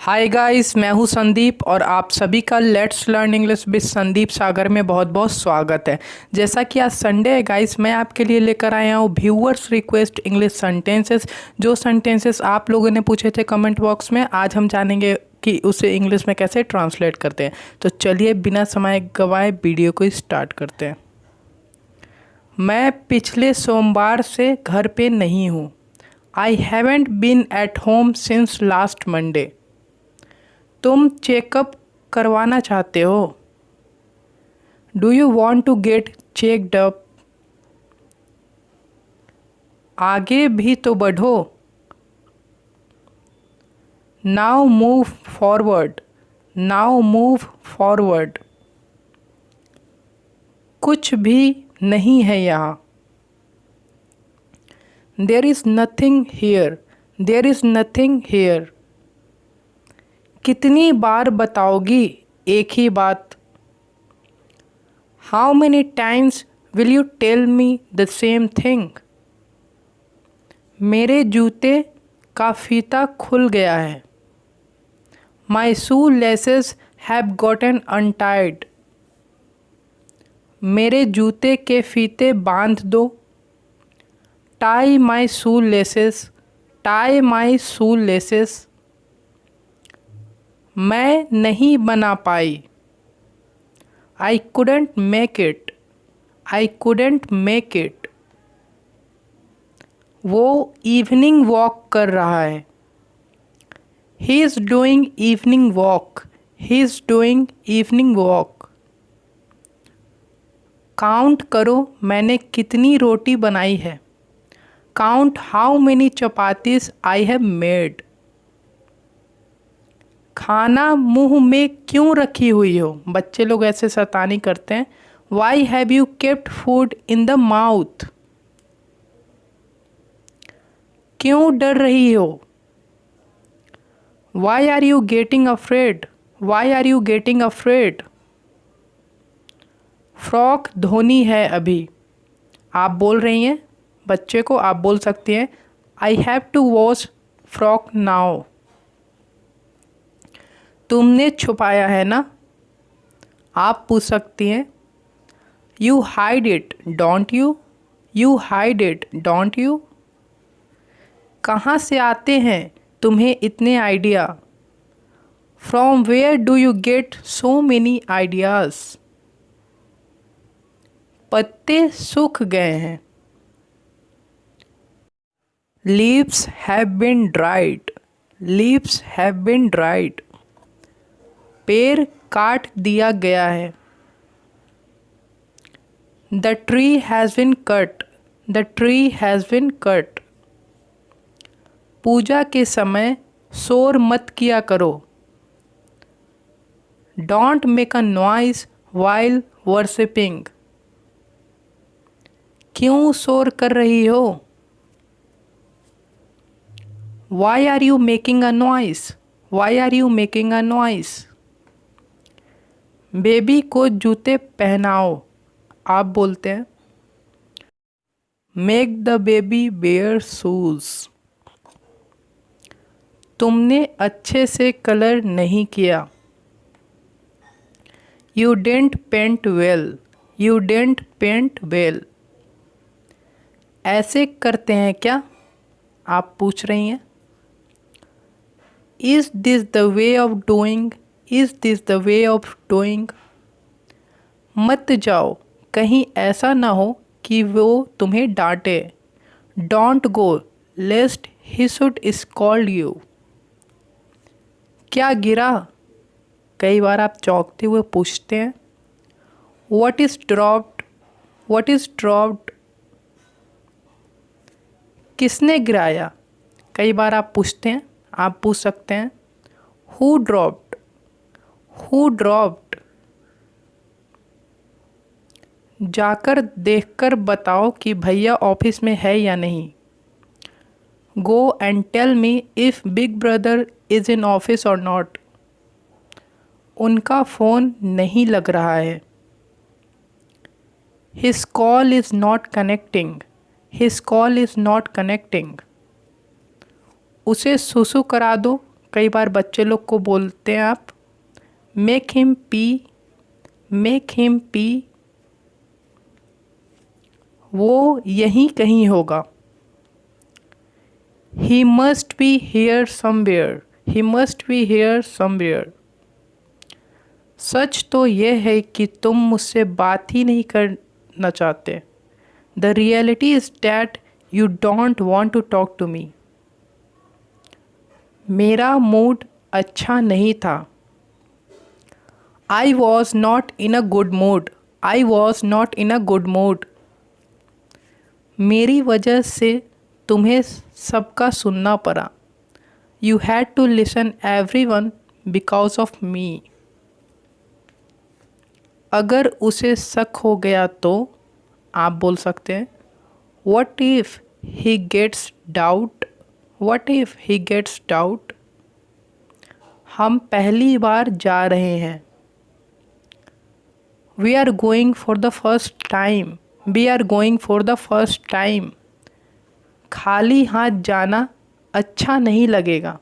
Hi guys, मैं हूं संदीप और आप सभी का let's learn English with Sandeep Sagar में बहुत बहुत स्वागत है। जैसा कि आज संडे है गाइस, मैं आपके लिए लेकर आया हूं व्यूअर्स रिक्वेस्ट इंग्लिश सेंटेंसेस। जो सेंटेंसेस आप लोगों ने पूछे थे कमेंट बॉक्स में, आज हम जानेंगे कि उसे इंग्लिश में कैसे ट्रांसलेट करते हैं। तो चलिए बिना समय गंवाए वीडियो को स्टार्ट करते हैं। मैं पिछले सोमवार से घर पे नहीं हूँ। I haven't been at home since last Monday. तुम चेकअप करवाना चाहते हो? Do you want to get checked up? आगे भी तो बढ़ो। Now move forward. Now move forward. कुछ भी नहीं है यहाँ। There is nothing here. There is nothing here. कितनी बार बताओगी एक ही बात? How many times will you tell me the same thing? मेरे जूते का फीता खुल गया है। माई shoe laces have gotten untied. मेरे जूते के फीते बांध दो। टाई माई शू लेसेस। टाई माई शू लेसेस। मैं नहीं बना पाई। आई couldn't make it. I couldn't make it. वो इवनिंग वॉक कर रहा है। He is doing evening walk. He is doing evening walk. Count करो मैंने कितनी रोटी बनाई है। Count how many chapatis I have made. खाना मुंह में क्यों रखी हुई हो? बच्चे लोग ऐसे शैतानी करते हैं। Why have you kept food in the mouth? क्यों डर रही हो? Why are you getting afraid? Why are you getting afraid? Frock धोनी है अभी। आप बोल रही हैं बच्चे को, आप बोल सकती हैं I have to wash frock now. तुमने छुपाया है ना? आप पूछ सकती हैं you hide it don't you? You hide it don't you? कहाँ से आते हैं तुम्हें इतने idea? From where do you get so many ideas? पत्ते सूख गए हैं। Leaves have been dried. Leaves have been dried. पेड़ काट दिया गया है। The tree has been cut. The tree has been cut. पूजा के समय शोर मत किया करो। Don't make a noise while worshipping. क्यों शोर कर रही हो? Why are you making a noise? Why are you making a noise? Baby को जूते पहनाओ। आप बोलते हैं make the baby wear shoes. तुमने अच्छे से कलर नहीं किया। You didn't paint well. You didn't paint well. ऐसे करते हैं क्या? आप पूछ रही हैं is this the way of doing? Is this the way of doing? मत जाओ, कहीं ऐसा ना हो कि वो तुम्हें डांटे। Don't go lest he should scold you. क्या गिरा? कई बार आप चौंकते हुए पूछते हैं what is dropped? What is dropped? किसने गिराया? कई बार आप पूछते हैं, आप पूछ सकते हैं हु ड्रॉप्ड? Who dropped? जाकर देखकर बताओ कि भैया ऑफिस में है या नहीं। Go and tell me if big brother is in office और नॉट। उनका फ़ोन नहीं लग रहा है। His call is not connecting. His call is not connecting. उसे सुसु करा दो, कई बार बच्चे लोग को बोलते हैं आप, make him pee, make him pee. वो यहीं कहीं होगा। He must be here somewhere, he must be here somewhere. सच तो यह है कि तुम मुझसे बात ही नहीं करना चाहते। The reality is that you don't want to talk to me. मेरा मूड अच्छा नहीं था। I was not in a good mood, I was not in a good mood. मेरी वजह से तुम्हें सबका सुनना पड़ा। You had to listen everyone because of me. अगर उसे शक हो गया तो आप बोल सकते हैं, what if he gets doubt, what if he gets doubt. हम पहली बार जा रहे हैं। We are going for the first time, we are going for the first time. खाली हाथ जाना अच्छा नहीं लगेगा।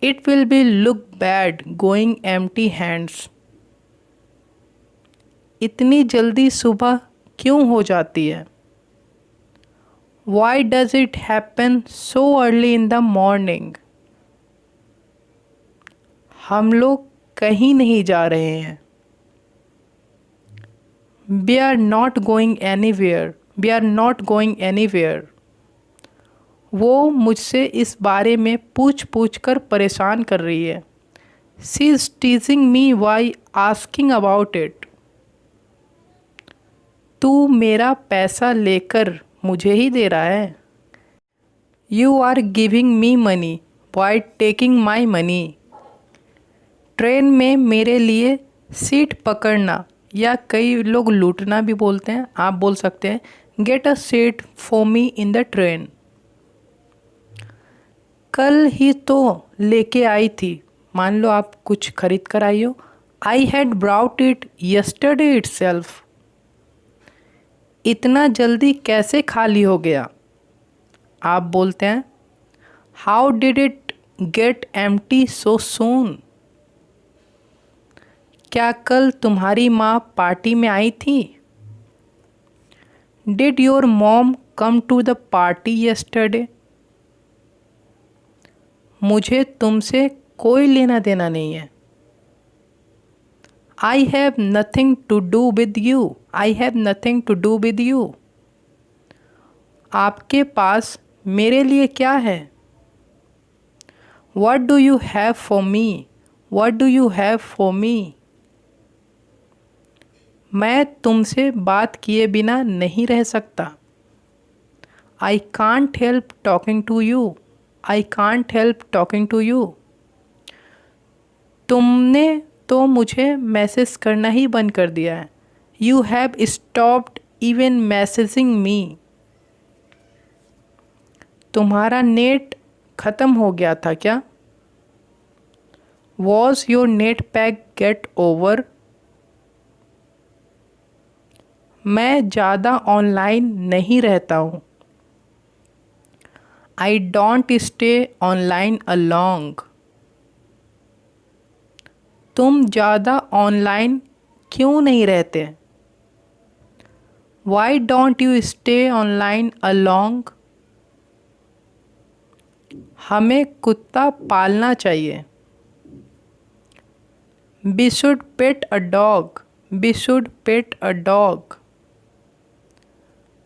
It will be look bad going empty hands. इतनी जल्दी सुबह क्यों हो जाती है? Why does it happen so early in the morning? हम लोग कहीं नहीं जा रहे हैं। We are not going anywhere, we are not going anywhere. वो मुझसे इस बारे में पूछ पूछ कर परेशान कर रही है। She is teasing me by asking about it. तू मेरा पैसा लेकर मुझे ही दे रहा है। You are giving me money by taking my money. Train में मेरे लिए सीट पकड़ना, या कई लोग लूटना भी बोलते हैं, आप बोल सकते हैं get a seat for me in the train. कल ही तो लेके आई थी, मान लो आप कुछ खरीद कर आई हो। I had brought it yesterday itself. इतना जल्दी कैसे खाली हो गया? आप बोलते हैं how did it get empty so soon. क्या कल तुम्हारी माँ पार्टी में आई थी? Did your mom come to the party yesterday. मुझे तुमसे कोई लेना देना नहीं है। I have nothing to do with you, I have nothing to do with you. आपके पास मेरे लिए क्या है? What do you have for me? What do you have for me? मैं तुमसे बात किए बिना नहीं रह सकता। I can't help talking to you, I can't help talking to you. तुमने तो मुझे मैसेज करना ही बंद कर दिया है। You have stopped even messaging me. तुम्हारा नेट ख़त्म हो गया था क्या? Was your net pack get over. मैं ज़्यादा ऑनलाइन नहीं रहता हूँ। I don't stay online a long. तुम ज़्यादा ऑनलाइन क्यों नहीं रहते? Why don't you stay online a long. हमें कुत्ता पालना चाहिए। We should pet a dog, we should pet a dog.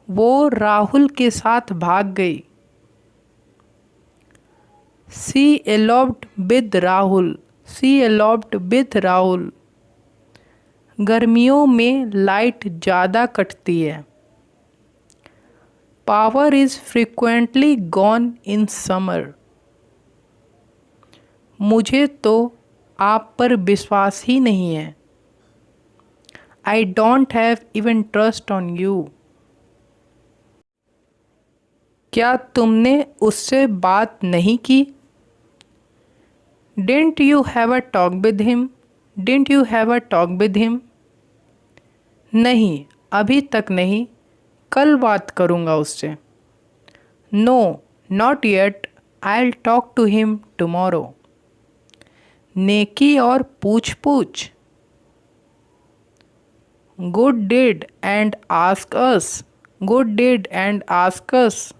वो राहुल के साथ भाग गई। She eloped with Rahul, she eloped with Rahul. गर्मियों में लाइट ज़्यादा कटती है। Power is frequently gone in summer. मुझे तो आप पर विश्वास ही नहीं है। I don't have even trust on you. क्या तुमने उससे बात नहीं की? Didn't you have a talk with him? Didn't you have a talk with him? नहीं, अभी तक नहीं, कल बात करूँगा उससे। No, not yet. I will talk to him tomorrow. नेकी और पूछ पूछ। Good did and ask us. Good did and ask us.